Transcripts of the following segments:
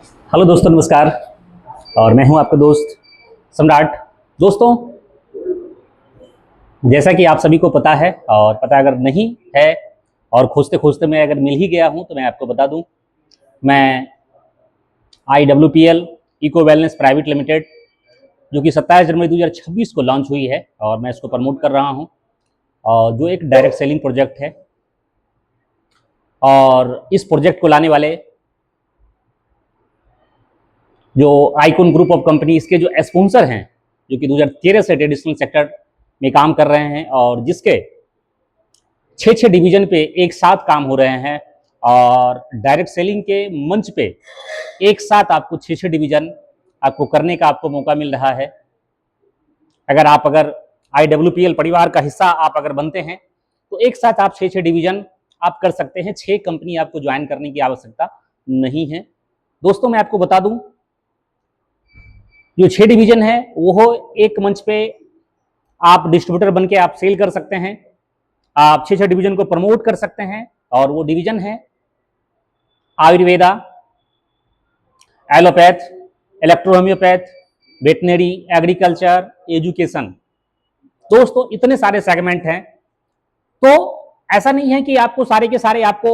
Hello दोस्तों, नमस्कार। और मैं हूं आपका दोस्त सम्राट। दोस्तों, जैसा कि आप सभी को पता है और पता अगर नहीं है और खोजते खोजते मैं अगर मिल ही गया हूं तो मैं आपको बता दूं, मैं IWPL Eco Wellness Private Limited, जो कि 27 जनवरी 2026 को लॉन्च हुई है और मैं इसको प्रमोट कर रहा हूं, और जो एक डायरेक्ट सेलिंग प्रोजेक्ट है। और इस प्रोजेक्ट को लाने वाले जो आइकॉन ग्रुप ऑफ कंपनी, इसके जो स्पॉन्सर हैं, जो कि 2013 से ट्रेडिशनल सेक्टर में काम कर रहे हैं और जिसके 6 डिवीजन पे एक साथ काम हो रहे हैं, और डायरेक्ट सेलिंग के मंच पे एक साथ आपको 6 डिवीजन आपको करने का आपको मौका मिल रहा है। अगर IWPL परिवार का हिस्सा आप अगर बनते हैं तो एक साथ आप 6 डिवीजन आप कर सकते हैं। 6 कंपनी आपको ज्वाइन करने की आवश्यकता नहीं है। दोस्तों, मैं आपको बता दूं, जो 6 डिवीजन है वो एक मंच पे आप डिस्ट्रीब्यूटर बन के आप सेल कर सकते हैं। आप 6 डिवीजन को प्रमोट कर सकते हैं, और वो डिवीजन है Ayurveda, allopath, electrohomeopath, veterinary, agriculture, education. दोस्तों, इतने सारे सेगमेंट हैं, तो ऐसा नहीं है कि आपको सारे के सारे आपको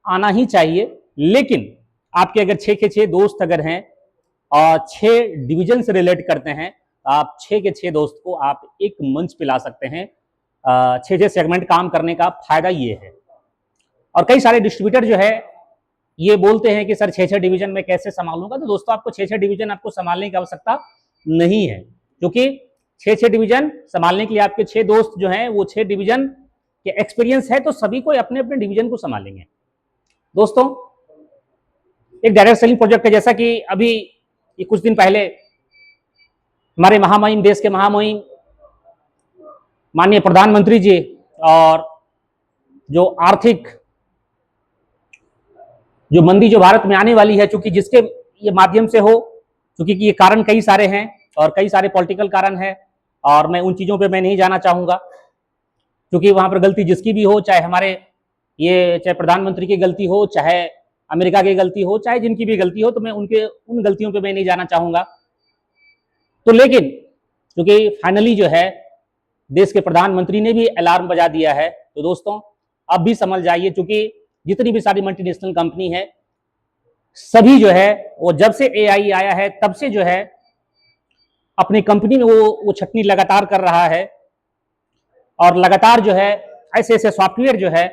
आना ही चाहिए, लेकिन आपके अगर 6 के 6 दोस्त अगर हैं और 6 डिवीजन से रिलेट करते हैं, आप 6 के 6 दोस्त को आप एक मंच पे ला सकते हैं। 6 सेगमेंट काम करने का फायदा ये है। और कई सारे डिस्ट्रीब्यूटर जो है ये बोलते हैं कि सर 6 डिवीजन में कैसे संभालूंगा। तो दोस्तों, आपको 6 डिवीजन आपको संभालने की आवश्यकता नहीं है, क्योंकि 6 डिवीजन संभालने के लिए आपके 6 दोस्त जो हैं वो 6 डिवीजन के एक्सपीरियंस है, तो सभी को अपने अपने डिवीजन को संभालेंगे। दोस्तों, एक डायरेक्ट सेलिंग प्रोजेक्ट है, जैसा कि अभी ये कुछ दिन पहले हमारे महामहिम, देश के महामहिम माननीय प्रधानमंत्री जी, और जो आर्थिक जो मंदी जो भारत में आने वाली है, चूंकि जिसके ये माध्यम से हो, क्योंकि ये कारण कई सारे हैं और कई सारे पॉलिटिकल कारण है, और मैं उन चीजों पे मैं नहीं जाना चाहूंगा, क्योंकि वहां पर गलती जिसकी भी हो, चाहे प्रधानमंत्री की गलती हो, चाहे अमेरिका की गलती हो, चाहे जिनकी भी गलती हो, तो मैं उन गलतियों पे मैं नहीं जाना चाहूंगा। तो लेकिन क्योंकि फाइनली जो है देश के प्रधानमंत्री ने भी अलार्म बजा दिया है, तो दोस्तों अब भी समझ जाइए, क्योंकि जितनी भी सारी मल्टीनेशनल कंपनी है, सभी जो है वो जब से AI आया है तब से जो है अपनी कंपनी में वो छटनी लगातार कर रहा है, और लगातार जो है ऐसे ऐसे सॉफ्टवेयर जो है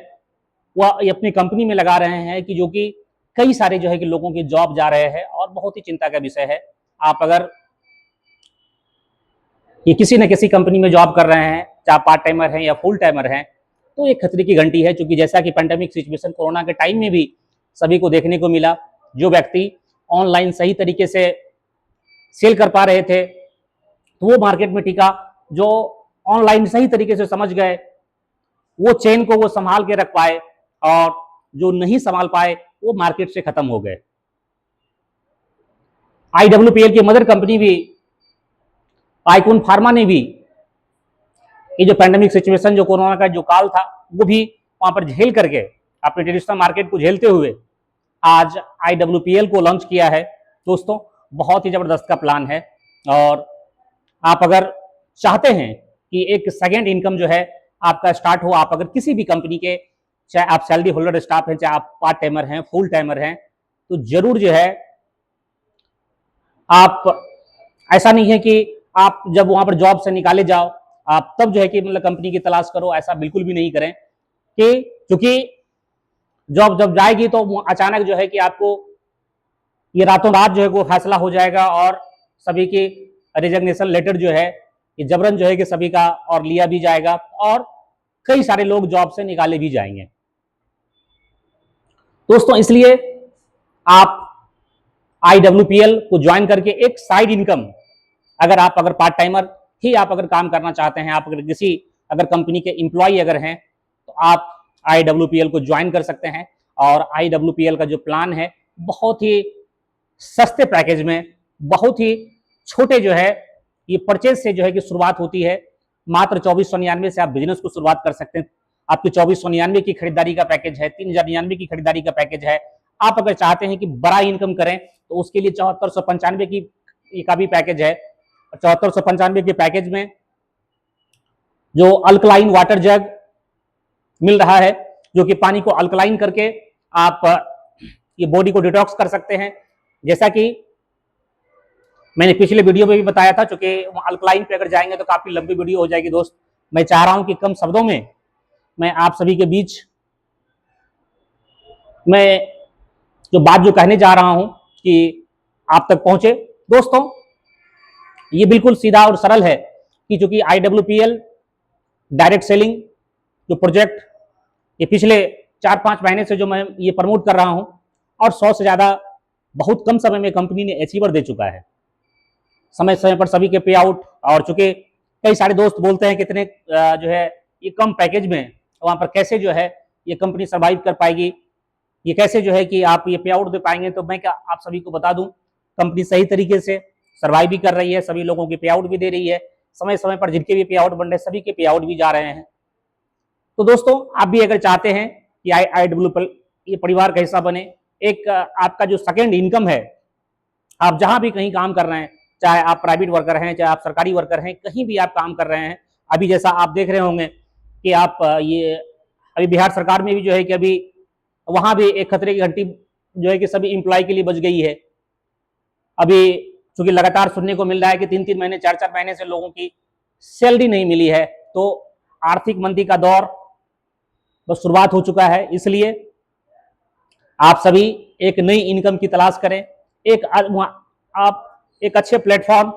वह अपनी कंपनी में लगा रहे हैं कि जो कि कई सारे जो है कि लोगों के जॉब जा रहे हैं, और बहुत ही चिंता का विषय है। आप अगर ये किसी न किसी कंपनी में जॉब कर रहे हैं, चाहे पार्ट टाइमर हैं या फुल टाइमर हैं, तो एक खतरे की घंटी है, क्योंकि जैसा कि पैंडेमिक सिचुएशन कोरोना के टाइम में भी सभी को देखने को मिला, जो व्यक्ति ऑनलाइन सही तरीके से सेल कर पा रहे थे तो वो मार्केट में टिका, जो ऑनलाइन सही तरीके से समझ गए वो चेन को वो संभाल के रख पाए, और जो नहीं संभाल पाए वो मार्केट से खत्म हो गए। IWPL की मदर कंपनी भी आइकॉन फार्मा ने भी ये जो पैंडेमिक सिचुएशन, जो कोरोना का जो काल था, वो भी वहां पर झेल करके अपने ट्रेडिशनल मार्केट को झेलते हुए आज IWPL को लॉन्च किया है। दोस्तों, बहुत ही जबरदस्त का प्लान है, और आप अगर चाहते हैं कि एक सेकेंड इनकम जो है आपका स्टार्ट हो, आप अगर किसी भी कंपनी के, चाहे आप सैलरी होल्डर स्टाफ हैं, चाहे आप पार्ट टाइमर हैं, फुल टाइमर हैं, तो जरूर जो है आप, ऐसा नहीं है कि आप जब वहां पर जॉब से निकाले जाओ आप तब जो है कि मतलब कंपनी की तलाश करो, ऐसा बिल्कुल भी नहीं करें। कि क्योंकि जॉब जब जाएगी तो अचानक जो है कि आपको ये रातों रात जो है वो फैसला हो जाएगा, और सभी की रिजग्नेशन लेटर जो है ये जबरन जो है कि सभी का और लिया भी जाएगा, और कई सारे लोग जॉब से निकाले भी जाएंगे। दोस्तों, इसलिए आप IWPL को ज्वाइन करके एक साइड इनकम, अगर पार्ट टाइमर ही आप अगर काम करना चाहते हैं, आप अगर कंपनी के एम्प्लॉय अगर हैं, तो आप IWPL को ज्वाइन कर सकते हैं। और IWPL का जो प्लान है बहुत ही सस्ते पैकेज में, बहुत ही छोटे जो है ये परचेज से जो है कि शुरुआत होती है। मात्र 2499 से आप बिजनेस को शुरुआत कर सकते हैं। आपकी 2499 की खरीदारी का पैकेज है, 3099 की खरीदारी का पैकेज है। आप अगर चाहते हैं कि बड़ा इनकम करें तो उसके लिए 7495 की का भी पैकेज है। 7495 के पैकेज में जो अल्कलाइन वाटर जग मिल रहा है, जो कि पानी को अल्कलाइन करके आप ये बॉडी को डिटॉक्स कर सकते हैं। जैसा कि मैंने पिछले वीडियो में भी बताया था, चूंकि अल्कलाइन पे अगर जाएंगे तो काफी लंबी वीडियो हो जाएगी दोस्त। मैं चाह रहा हूं कि कम शब्दों में मैं आप सभी के बीच मैं जो बात जो कहने जा रहा हूं कि आप तक पहुंचे। दोस्तों, ये बिल्कुल सीधा और सरल है कि चूंकि IWPL डायरेक्ट सेलिंग जो प्रोजेक्ट ये पिछले 4-5 महीने से जो मैं ये प्रमोट कर रहा हूं, और 100 से ज्यादा बहुत कम समय में कंपनी ने अचीवर दे चुका है। समय समय पर सभी के पे आउट, और चूंकि कई सारे दोस्त बोलते हैं कितने जो है ये कम पैकेज में वहां पर कैसे जो है ये कंपनी सर्वाइव कर पाएगी, ये कैसे जो है कि आप ये पे आउट दे पाएंगे। तो मैं क्या आप सभी को बता दूं, कंपनी सही तरीके से सर्वाइव भी कर रही है, सभी लोगों के पे आउट भी दे रही है, समय समय पर जिनके भी पे आउट बन रहे हैं सभी के पे आउट भी जा रहे हैं। तो दोस्तों, आप भी अगर चाहते हैं कि IWPL ये परिवार का हिस्सा बने, एक आपका जो सेकेंड इनकम है, आप जहां भी कहीं काम कर रहे हैं, चाहे आप प्राइवेट वर्कर हैं, चाहे आप सरकारी वर्कर हैं, कहीं भी आप काम कर रहे हैं, अभी जैसा आप देख रहे होंगे कि आप ये अभी बिहार सरकार में भी जो है कि अभी वहां भी एक खतरे की घंटी जो है कि सभी इंप्लॉय के लिए बज गई है। अभी चूंकि लगातार सुनने को मिल रहा है कि 3-3 महीने 4-4 महीने से लोगों की सैलरी नहीं मिली है, तो आर्थिक मंदी का दौर बस शुरुआत हो चुका है। इसलिए आप सभी एक नई इनकम की तलाश करें, आप एक अच्छे प्लेटफॉर्म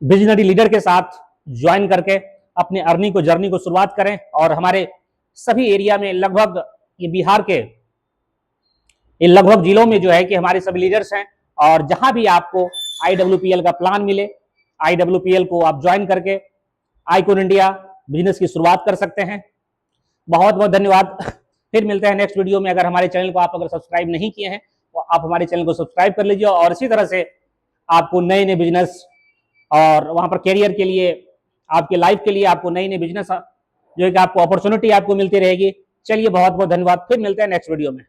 विजनरी लीडर के साथ ज्वाइन करके अपने अर्निंग को जर्नी को शुरुआत करें। और हमारे सभी एरिया में लगभग ये बिहार के ये लगभग जिलों में जो है कि हमारे सभी लीडर्स हैं, और जहां भी आपको IWPL का प्लान मिले, IWPL को आप ज्वाइन करके आईकॉन इंडिया बिजनेस की शुरुआत कर सकते हैं। बहुत बहुत धन्यवाद। फिर मिलते हैं नेक्स्ट वीडियो में। अगर हमारे चैनल को आप अगर सब्सक्राइब नहीं किए हैं तो आप हमारे चैनल को सब्सक्राइब कर लीजिए, और इसी तरह से आपको नए नए बिजनेस और वहां पर कैरियर के लिए, आपके लाइफ के लिए आपको नई नई बिजनेस जो है कि आपको अपॉर्चुनिटी आपको मिलती रहेगी। चलिए, बहुत बहुत धन्यवाद। फिर मिलते हैं नेक्स्ट वीडियो में।